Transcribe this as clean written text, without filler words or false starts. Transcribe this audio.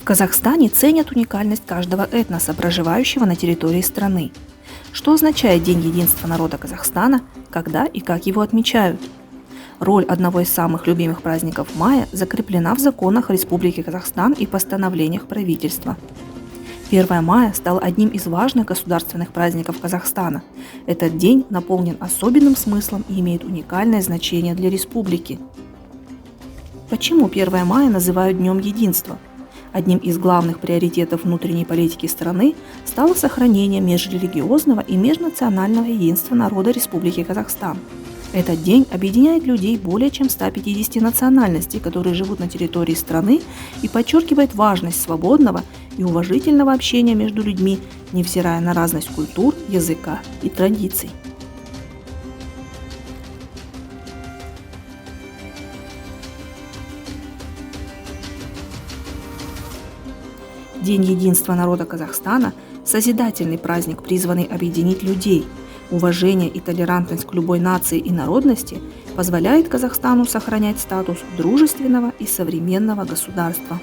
Казахстане ценят уникальность каждого этноса, проживающего на территории страны. Что означает День единства народа Казахстана, когда и как его отмечают? Роль одного из самых любимых праздников мая закреплена в законах Республики Казахстан и постановлениях правительства. 1 мая стал одним из важных государственных праздников Казахстана. Этот день наполнен особенным смыслом и имеет уникальное значение для республики. Почему 1 мая называют Днем единства? Одним из главных приоритетов внутренней политики страны стало сохранение межрелигиозного и межнационального единства народа Республики Казахстан. Этот день объединяет людей более чем 150 национальностей, которые живут на территории страны, и подчеркивает важность свободного и уважительного общения между людьми, невзирая на разность культур, языка и традиций. День единства народа Казахстана – созидательный праздник, призванный объединить людей. Уважение и толерантность к любой нации и народности позволяет Казахстану сохранять статус дружественного и современного государства.